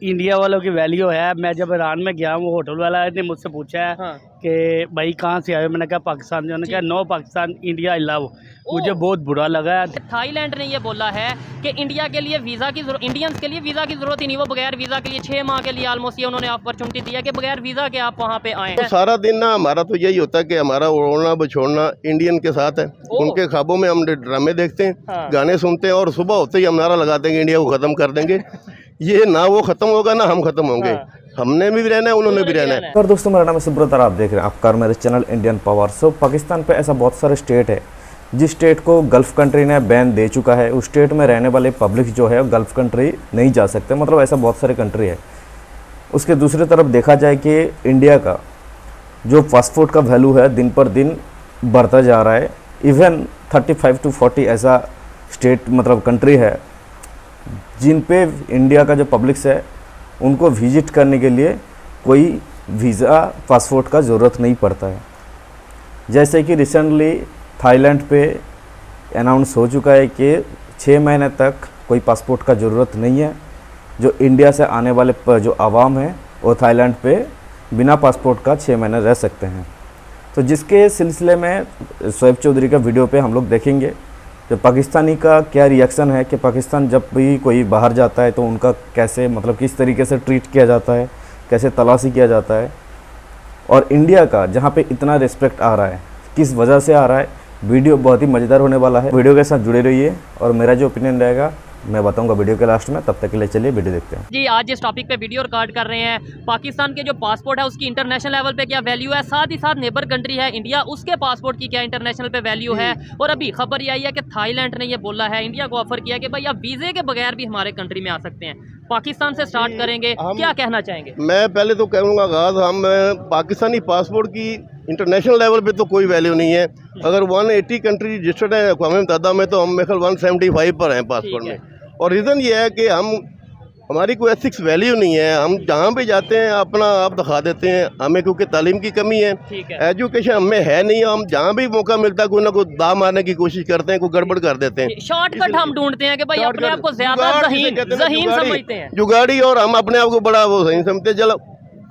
India वालों की value है। मैं जब ईरान में गया वो होटल वाला ने मुझसे पूछा है हाँ। कि भाई कहाँ से आए हो, मैंने कहा पाकिस्तान से। उन्होंने कहा no Pakistan India I love. मुझे बहुत बुरा लगा। थाईलैंड ने ये बोला है कि इंडिया के लिए वीज़ा की इंडियंस के लिए वीज़ा की ज़रूरत ही नहीं, वो बगैर वीज़ा के लिए 6 माह के लिए ऑलमोस्ट ये उन्होंने अपॉर्चुनिटी दिया कि बगैर वीज़ा के आप वहाँ पे आए। तो सारा दिन ना हमारा तो यही होता है कि हमारा ओढ़ना बछोड़ना इंडियन के साथ है। उनके ख्वाबों में हम ड्रामे देखते हैं, हाँ। गाने सुनते हैं और सुबह होते ही हम नारा लगाते हैं कि इंडिया को ख़त्म कर देंगे। ये ना वो ख़त्म होगा ना हम ख़त्म होंगे। हाँ। हमने भी रहना है, उन्होंने भी रहना है। और दोस्तों मेरा नाम है सुब्रत और आप देख रहे हैं आपका मेरे चैनल इंडियन पावर। सो पाकिस्तान पे ऐसा बहुत सारे स्टेट है जिस स्टेट को गल्फ़ कंट्री ने बैन दे चुका है। उस स्टेट में रहने वाले पब्लिक जो है गल्फ़ कंट्री नहीं जा सकते, मतलब ऐसा बहुत सारे कंट्री है। उसके दूसरी तरफ देखा जाए कि इंडिया का जो पासपोर्ट का वैल्यू है दिन पर दिन बढ़ता जा रहा है। इवन 35 to 40 ऐसा स्टेट मतलब कंट्री है जिन पे इंडिया का जो पब्लिक्स है उनको विजिट करने के लिए कोई वीज़ा पासपोर्ट का ज़रूरत नहीं पड़ता है। जैसे कि रिसेंटली थाईलैंड पे अनाउंस हो चुका है कि 6 महीने तक कोई पासपोर्ट का ज़रूरत नहीं है। जो इंडिया से आने वाले जो आवाम है वो थाईलैंड पे बिना पासपोर्ट का 6 महीने रह सकते हैं। तो जिसके सिलसिले में शोएब चौधरी का वीडियो पे हम लोग देखेंगे तो पाकिस्तानी का क्या रिएक्शन है कि पाकिस्तान जब भी कोई बाहर जाता है तो उनका कैसे मतलब किस तरीके से ट्रीट किया जाता है, कैसे तलाशी किया जाता है, और इंडिया का जहाँ पे इतना रिस्पेक्ट आ रहा है किस वजह से आ रहा है। वीडियो बहुत ही मज़ेदार होने वाला है, वीडियो के साथ जुड़े रहिए और मेरा जो ओपिनियन रहेगा मैं बताऊंगा वीडियो के लास्ट में। तब तक के लिए चलिए वीडियो देखते हैं। जी आज इस टॉपिक पे वीडियो रिकॉर्ड कर रहे हैं। पाकिस्तान के जो पासपोर्ट है उसकी इंटरनेशनल लेवल पे क्या वैल्यू है, साथ ही साथ नेबर कंट्री है इंडिया, उसके पासपोर्ट की क्या इंटरनेशनल पे वैल्यू है। और अभी खबर ये आई है कि थाईलैंड ने ये बोला है, इंडिया को ऑफर किया कि भाई आप वीज़े के बगैर भी हमारे कंट्री में आ सकते हैं। पाकिस्तान से स्टार्ट करेंगे, क्या कहना चाहेंगे? मैं पहले तो कहूँगा आगाज़ हम पाकिस्तानी पासपोर्ट की इंटरनेशनल लेवल पे तो कोई वैल्यू नहीं है। अगर 180 कंट्री रजिस्टर्ड है अक़वाम मुत्तहिदा में तो हम मेरे ख्याल 175 पर हैं पासपोर्ट में। और रीज़न ये है कि हमारी कोई एथिक्स वैल्यू नहीं है। हम जहाँ भी जाते हैं अपना आप दिखा देते हैं हमें, क्योंकि तालीम की कमी है, एजुकेशन हमें है नहीं। हम जहाँ भी मौका मिलता है कोई ना कोई दाव मारने की कोशिश करते हैं, कोई गड़बड़ कर देते हैं। शॉर्टकट हम ढूंढते हैं कि भाई अपने आप को ज़्यादा ज़हीन समझते हैं, जुगाड़ी, और हम अपने आप को बड़ा वो सही समझते हैं। चलो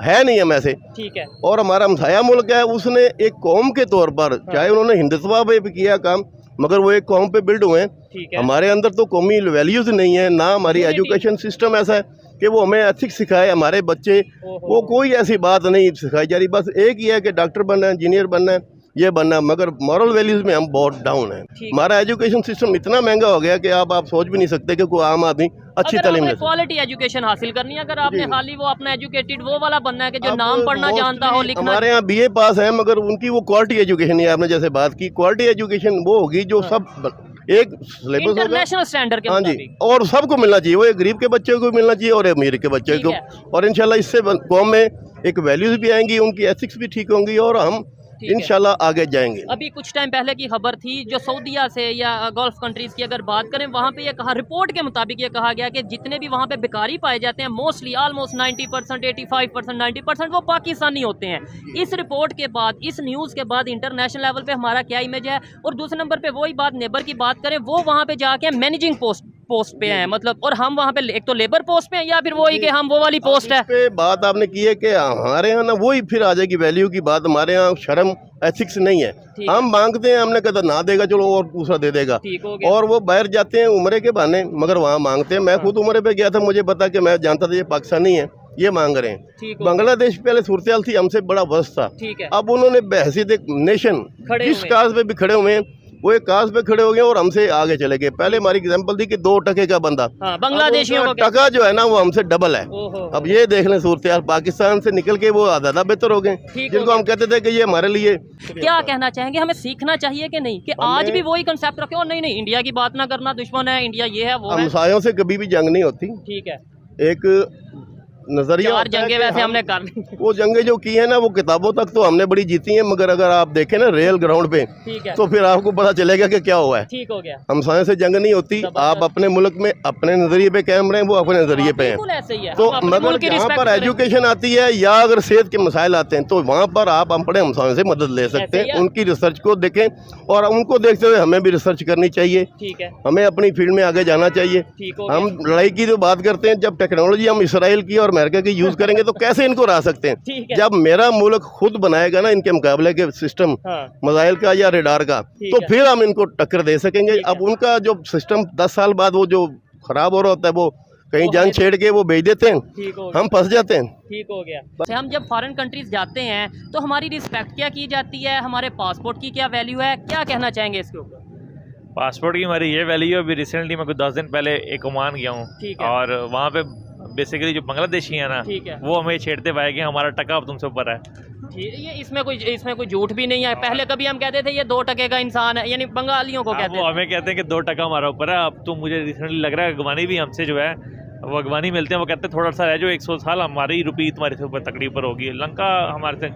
है नहीं हम ऐसे। ठीक है। और हमारा हमसाया मुल्क है, उसने एक कौम के तौर पर चाहे उन्होंने हिंदुत्व पे भी किया काम, मगर वो एक कौम पे बिल्ड हुए हैं। हमारे अंदर तो कौमी वैल्यूज़ नहीं है, ना हमारी एजुकेशन सिस्टम ऐसा है कि वो हमें एथिक्स सिखाए। हमारे बच्चे वो कोई ऐसी बात नहीं सिखाई जा रही। बस एक ही है कि डॉक्टर बनना है, इंजीनियर बनना है, ये बनना, मगर मॉरल वैल्यूज़ में हम बहुत डाउन हैं। हमारा एजुकेशन सिस्टम इतना महंगा हो गया कि आप सोच भी नहीं सकते कि कोई आम आदमी अच्छी तालीम ले। क्वालिटी एजुकेशन हासिल करनी है, अगर आपने खाली वो अपना एजुकेटेड वो वाला बनना है कि जो नाम पढ़ना जानता हो, लिखना। हमारे यहाँ BA पास है मगर उनकी वो क्वालिटी एजुकेशन नहीं है। आपने जैसे बात की, क्वालिटी एजुकेशन वो होगी जो सब एक सिलेबस इंटरनेशनल स्टैंडर्ड के। हाँ जी, और सबको मिलना चाहिए। वो एक गरीब के बच्चे को मिलना चाहिए और एक अमीर के बच्चे को। और इंशाल्लाह इससे कौम में एक वैल्यूज भी आएंगी, उनकी एथिक्स भी ठीक होंगी और हम इंशाल्लाह आगे जाएंगे। अभी कुछ टाइम पहले की खबर थी जो सऊदीया से या गल्फ कंट्रीज की अगर बात करें, वहाँ पे ये कहा, रिपोर्ट के मुताबिक ये कहा गया कि जितने भी वहाँ पे भिखारी पाए जाते हैं मोस्टली ऑलमोस्ट 90%, 85%, 90% वो पाकिस्तानी होते हैं। इस रिपोर्ट के बाद, इस न्यूज़ के बाद इंटरनेशनल लेवल पे हमारा क्या इमेज है? और दूसरे नंबर पे वही बात नेबर की बात करें, वो वहाँ पे जाके मैनेजिंग पोस्ट पे हैं, मतलब, और हम वहाँ पे एक तो लेबर पोस्ट पे हैं या फिर वही कि हम वो वाली पोस्ट है। पे बात आपने की है कि हमारे यहाँ ना वही फिर आ जाएगी वैल्यू की बात। हमारे यहाँ शर्म एथिक्स नहीं है। हम मांगते हैं, हमने कहा ना देगा चलो और दूसरा दे देगा। और वो बाहर जाते हैं उम्रे के बहाने, मगर वहाँ मांगते हैं। मैं खुद उम्रे पे गया था, मुझे पता कि मैं जानता था ये पाकिस्तानी है, ये मांग रहे हैं। बांग्लादेश पहले सूरत थी हमसे बड़ा वर्ष था। अब उन्होंने बहसीत एक नेशन जिस काज पे भी खड़े हुए हैं वो एक काज पे खड़े हो गए और हमसे आगे चले गए। पहले हमारी एग्जांपल थी कि 2 टके का बंदा, बांग्लादेशियों का टका जो है ना वो हमसे डबल है। अब ये देख लें सूरत, पाकिस्तान से निकल के वो ज़्यादा बेहतर हो गए, जिनको हम कहते थे कि ये हमारे लिए। क्या कहना चाहेंगे, हमें सीखना चाहिए कि नहीं, कि आज भी वही कंसेप्ट रखे और नहीं इंडिया की बात ना करना, दुश्मन है इंडिया, ये है वो है। हमसायों से कभी भी जंग नहीं होती। ठीक है। एक नजरिया चार होता है जंगे कि वैसे हम- हमने कर ली। वो जंगे जो की है ना, वो किताबों तक तो हमने बड़ी जीती हैं, मगर अगर आप देखें ना रियल ग्राउंड पे, ठीक है, तो फिर आपको पता चलेगा कि क्या हुआ है। ठीक हो गया। हमसायों से जंग नहीं होती। जबरदस्त। आप अपने मुल्क में अपने नजरिए पे कायम रहें, वो अपने नजरिए पे हैं। बिल्कुल ऐसे ही है। तो हम अपने मगर मुल्क की जहाँ रिस्पेक्ट पर करें। एजुकेशन आती है या अगर सेहत के मसाइल आते हैं, तो वहाँ पर आप अपने हमसायों से मदद ले सकते ऐसे ही हैं। है। उनकी रिसर्च को देखें और उनको देखते हुए हमें भी रिसर्च करनी चाहिए। ठीक है, हमें अपनी फील्ड में आगे जाना चाहिए। ठीक हो हम गया। लड़ाई की जो बात करते हैं, जब टेक्नोलॉजी हम इसराइल की और अमेरिका की यूज करेंगे तो कैसे इनको हरा सकते हैं? ठीक है। जब मेरा मुल्क खुद बनाएगा ना इनके मुकाबले के सिस्टम, हाँ, मिसाइल का या रेडार का, ठीक तो है। फिर हम इनको टक्कर दे सकेंगे। ठीक है। अब उनका जो सिस्टम 10 साल बाद वो जो खराब हो रहा होता है, वो कहीं वो जंग है- छेड़ के वो भेज देते हैं, ठीक हो गया। हम फंस जाते हैं। ठीक हो गया। अच्छा, हम जब फॉरेन कंट्रीज जाते हैं तो हमारी रिस्पेक्ट क्या की जाती है, हमारे पासपोर्ट की क्या वैल्यू है, क्या कहना चाहेंगे इसके ऊपर? पासपोर्ट की हमारी ये वैल्यू है। अभी रिसेंटली मैं कुछ 10 दिन पहले एक ओमान गया हूँ, ठीक है। और वहाँ पे बेसिकली जो बांग्लादेशी है ना, ठीक है। वो हमें छेड़ते पाए कि हमारा टका अब तुमसे ऊपर है। ठीक, ये इसमें कोई झूठ भी नहीं है। पहले कभी हम कहते थे ये 2 टके का इंसान है, यानी बंगालियों को अब कहते वो थे। हमें कहते हैं कि 2 टका हमारा ऊपर है। अब तो मुझे रिसेंटली लग रहा है अगवानी भी हमसे जो है वो अगवानी मिलते हैं, वो कहते हैं थोड़ा सा है जो 100 साल हमारी रुपी तुम्हारे से ऊपर तकड़ी ऊपर होगी। लंका हमारे से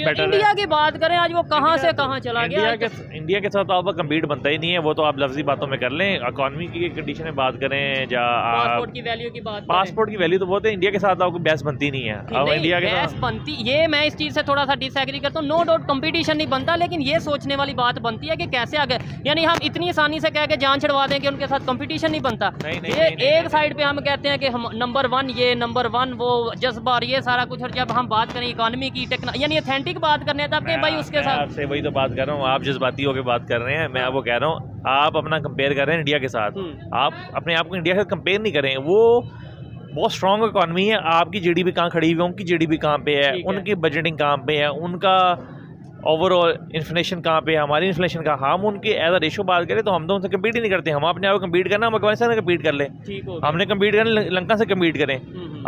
बेटर इंडिया है। की बात करें, आज वो कहाँ से कहाँ चला गया। इंडिया के साथ तो आपका कम्पीट बनता ही नहीं है। वो तो आप लफ्जी बातों में कर लें। इकॉनमी की कंडीशन में बात करें या पासपोर्ट की वैल्यू की बात करें। पासपोर्ट की वैल्यू तो बहुत है। इंडिया के साथ आपको बहस बनती नहीं है। अब इंडिया के गैस साथ बनती, ये मैं इस चीज़ से थोड़ा सा डिसएग्री करता हूँ। नो डाउट कंपटीशन नहीं बनता, लेकिन ये सोचने वाली बात बनती है कि कैसे आगे, यानी हम इतनी आसानी से कह के जान छड़वा दें कि उनके साथ कंपटीशन नहीं बनता। नहीं, नहीं, ये नहीं, एक साइड पे हम कहते हैं कि हम नंबर 1 ये, नंबर 1 वो, जज्बा और ये सारा कुछ। और जब हम बात करें इकोनॉमी की, यानी ऑथेंटिक बात करने हैं, तब के भाई उसके मैं साथ आपसे वही तो बात कर रहा हूँ। आप जज्बाती होकर बात कर रहे हैं, मैं आपको कह रहा हूँ आप अपना कंपेयर कर रहे हैं इंडिया के साथ। आप अपने आप को इंडिया के साथ कंपेयर नहीं करें। वो बहुत स्ट्रॉन्ग इकॉनमी है। आपकी जीडीपी कहाँ खड़ी हुई है, उनकी जीडीपी कहाँ पे है, उनकी बजटिंग कहाँ पे है, उनका ओवरऑल इन्फ्लेशन कहाँ पे है, हमारी इन्फ्लेशन का। हम उनके एज अ रेशो बात करें तो हम तो उनसे कम्पीट ही नहीं करते। हम अपने आप को कम्पीट करना, हम अफगानिस्तान से कम्पीट कर लें। हमने कम्पीट करना, लंका से कम्पीट करें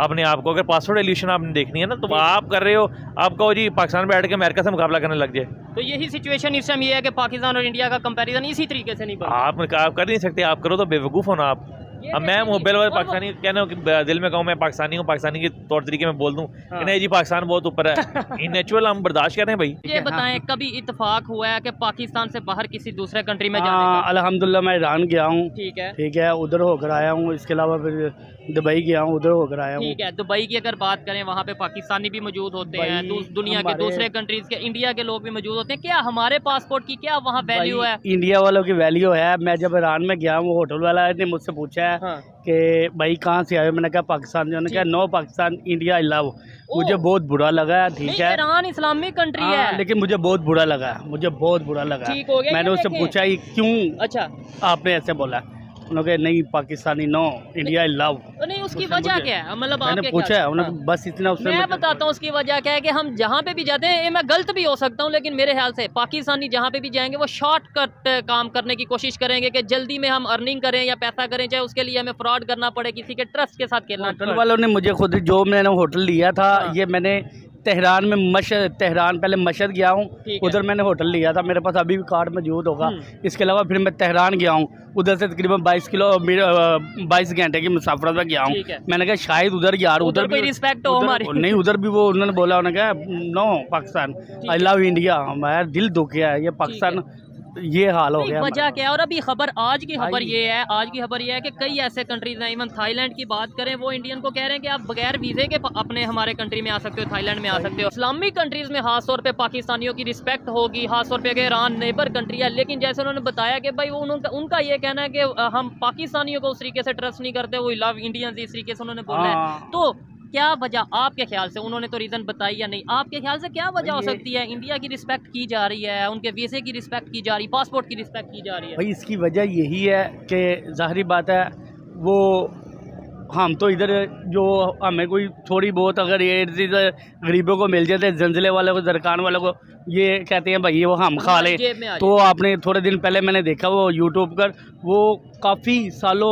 अपने आप को। अगर पासपोर्ट एल्यूशन आपने देखनी है ना, तो आप कर रहे हो, आप कहो जी पाकिस्तान में बैठ के अमेरिका से मुकाबला करने लग जाए। तो यही सिचुएशन इस टाइम ये है कि पाकिस्तान और इंडिया का कंपैरिजन इसी तरीके से नहीं बनता। आप कर नहीं सकते। आप करो तो बेवकूफ़ हो ना आप। अब मैं मोबाइल वाले पाकिस्तानी कहना कि दिल में कहूँ मैं पाकिस्तानी हूँ, पाकिस्तानी के तौर तरीके में बोल दूँ कि नहीं जी पाकिस्तान बहुत ऊपर है। इन नेचुरल हम बर्दाश्त करें भाई। ये बताएं, कभी इत्तेफाक हुआ है कि पाकिस्तान से बाहर किसी दूसरे कंट्री में जाने का? अल्हम्दुलिल्लाह मैं ईरान गया हूँ। ठीक है, उधर होकर आया हूँ। इसके अलावा फिर दुबई गया हूँ, उधर होकर आया हूँ। ठीक है। दुबई की अगर बात करें, वहाँ पे पाकिस्तानी भी मौजूद होते हैं, दुनिया के हमारे- दूसरे कंट्रीज के, इंडिया के लोग भी मौजूद होते हैं। क्या हमारे पासपोर्ट की क्या वहाँ वैल्यू है? इंडिया वालों की वैल्यू है। मैं जब ईरान में गया हूँ, होटल वाला ने मुझसे पूछा है हाँ। कि भाई कहाँ से आए हो? मैंने कहा पाकिस्तान से। उन्होंने कहा no Pakistan India I love. मुझे बहुत बुरा लगा। ठीक नहीं, है, ईरान इस्लामिक कंट्री हाँ, है। लेकिन मुझे बहुत बुरा लगा। मुझे बहुत बुरा लगा। ठीक हो गया। मैंने ये उससे देखें। पूछा ये क्यों अच्छा, आपने ऐसे बोला? उन्होंने कहा नहीं Pakistani no India I love. तो नहीं, उसकी उसने वजह मुझे- क्या है? मतलब मैंने आपके पूछा ख्याल है, से? उन्होंने हाँ। बस इतना उसने मैं मुझे- बताता हूँ उसकी वजह क्या है कि हम जहाँ पे भी जाते हैं, ये मैं गलत भी हो सकता हूँ, लेकिन मेरे ख्याल से पाकिस्तानी जहाँ पे भी जाएंगे वो शॉर्टकट काम करने की कोशिश करेंगे कि जल्दी में हम अर्निंग करें या पैसा करें, चाहे उसके लिए हमें फ्रॉड करना पड़े, किसी के ट्रस्ट के साथ खेलना होटल वालों ने मुझे खुद जो मैंने होटल लिया था, हाँ। ये मैंने तेहरान में तेहरान पहले मशहद गया हूँ, ठीक है। उधर मैंने होटल लिया था। मेरे पास अभी भी कार्ड मौजूद होगा। इसके अलावा फिर मैं तेहरान गया हूँ, उधर से तकरीबन 22 घंटे की मुसाफरत में गया हूँ। ठीक है। मैंने कहा शायद उधर यार उधर भी कोई रिस्पेक्ट हो हमारी। नहीं, उधर भी वो उन्होंने बोला, उन्होंने कहा no Pakistan I love India. हमारा दिल दुख गया है, ये पाकिस्तान ये हाल हो गया। वजह क्या है? और अभी खबर, आज की खबर ये है, कि कई ऐसे कंट्रीज हैं, इवन थाईलैंड की बात करें, वो इंडियन को कह रहे हैं कि आप बगैर वीज़े के अपने हमारे कंट्री में आ सकते हो, थाईलैंड में आ सकते हो। इस्लामिक कंट्रीज में खास तौर पे पाकिस्तानियों की रिस्पेक्ट होगी, खास तौर पे ईरान नेबर कंट्री है। लेकिन जैसे उन्होंने बताया कि भाई उनका ये कहना है कि हम पाकिस्तानियों को उस तरीके से ट्रस्ट नहीं करते, वो लव इंडियंस इस तरीके से उन्होंने बोला है। तो क्या वजह आपके ख्याल से, उन्होंने तो रीज़न बताई या नहीं, आपके ख्याल से क्या वजह हो सकती है? इंडिया की रिस्पेक्ट की जा रही है, उनके वीज़े की रिस्पेक्ट की जा रही, पासपोर्ट की रिस्पेक्ट की जा रही है। भाई इसकी वजह यही है कि ज़ाहिरी बात है, वो हम तो इधर जो हमें कोई थोड़ी बहुत अगर ये चीज़ गरीबों को मिल जाते, जंजले वालों को, दरकान वालों को, ये कहते हैं भाई वो हम खा लें। जेब में आ तो आपने थोड़े दिन पहले मैंने देखा वो यूट्यूब पर, वो काफ़ी साल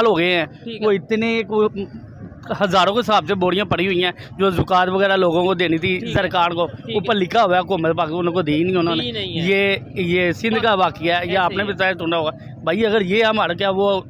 हो गए हैं, वो इतने हज़ारों के हिसाब से बोरियां पड़ी हुई हैं जो ज़ुकात वगैरह लोगों को देनी थी सरकार को, ऊपर लिखा हुआ है हुकूमत पाक, उनको दी नहीं उन्होंने। ये सिंध का वाक़या है, ये आपने भी शायद सुना होगा। भाई अगर ये हमारा क्या वो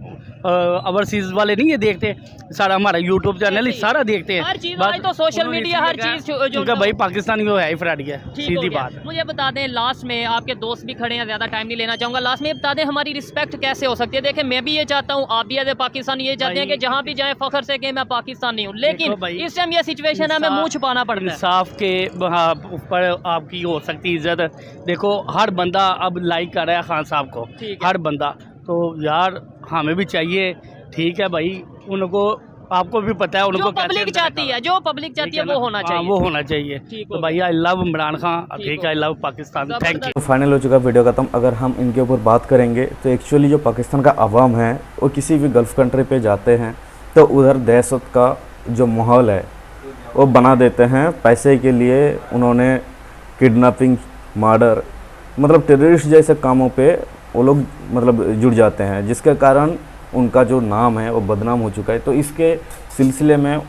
ओवरसीज वाले नहीं ये देखते, सारा हमारा यूट्यूब चैनल ही सारा देखते हैं। हर चीज आज तो सोशल मीडिया हर चीज क्योंकि भाई पाकिस्तानी वो है ही फ्रॉड है, ठीक हो सीधी गया। बात है। मुझे बता दें लास्ट में, आपके दोस्त भी खड़े हैं, ज़्यादा टाइम नहीं लेना चाहूँगा, लास्ट में ये बता दें हमारी रिस्पेक्ट कैसे हो सकती है। देखें मैं भी ये चाहता हूँ, आप भी एज ए पाकिस्तानी ये चाहते हैं कि जहाँ भी जाएं फखर से कि मैं पाकिस्तानी हूँ, लेकिन इस टाइम ये सिचुएशन है, हमें मुँह छुपाना पड़ता है। इंसाफ के ऊपर आपकी हो सकती इज्जत। देखो हर बंदा अब लाइक कर रहा है खान साहब को, हर बंदा, तो यार हमें भी चाहिए, ठीक है भाई, उनको आपको भी पता है उनको जो पब्लिक चाहती है, जो पब्लिक चाहती है वो होना चाहिए, वो होना चाहिए। तो भाई आई लव इमरान खान, ठीक है, I love Pakistan, thank you. Final हो चुका वीडियो खत्म। अगर हम इनके ऊपर बात करेंगे तो एक्चुअली जो पाकिस्तान का अवाम है वो किसी भी गल्फ़ कंट्री पे जाते हैं तो उधर दहशत का जो माहौल है वो बना देते हैं। पैसे के लिए उन्होंने किडनैपिंग, मर्डर, मतलब टेररिस्ट जैसे कामों पे वो लोग मतलब जुड़ जाते हैं, जिसके कारण उनका जो नाम है वो बदनाम हो चुका है। तो इसके सिलसिले में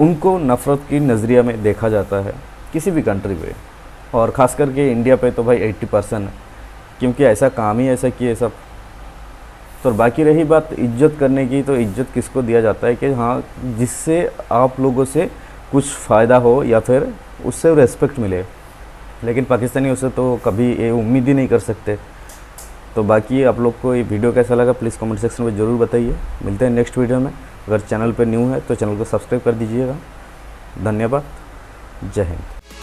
उनको नफ़रत की नज़रिया में देखा जाता है किसी भी कंट्री पे, और ख़ास करके इंडिया पे तो भाई 80% है, क्योंकि ऐसा काम ही ऐसा किए सब। तो बाकी रही बात इज्जत करने की, तो इज्जत किसको दिया जाता है कि हाँ जिससे आप लोगों से कुछ फ़ायदा हो या फिर उससे रेस्पेक्ट मिले, लेकिन पाकिस्तानी उससे तो कभी ये उम्मीद ही नहीं कर सकते। तो बाकी आप लोग को ये वीडियो कैसा लगा प्लीज़ कमेंट सेक्शन में ज़रूर बताइए। मिलते हैं नेक्स्ट वीडियो में। अगर चैनल पर न्यू है तो चैनल को सब्सक्राइब कर दीजिएगा। धन्यवाद, जय हिंद।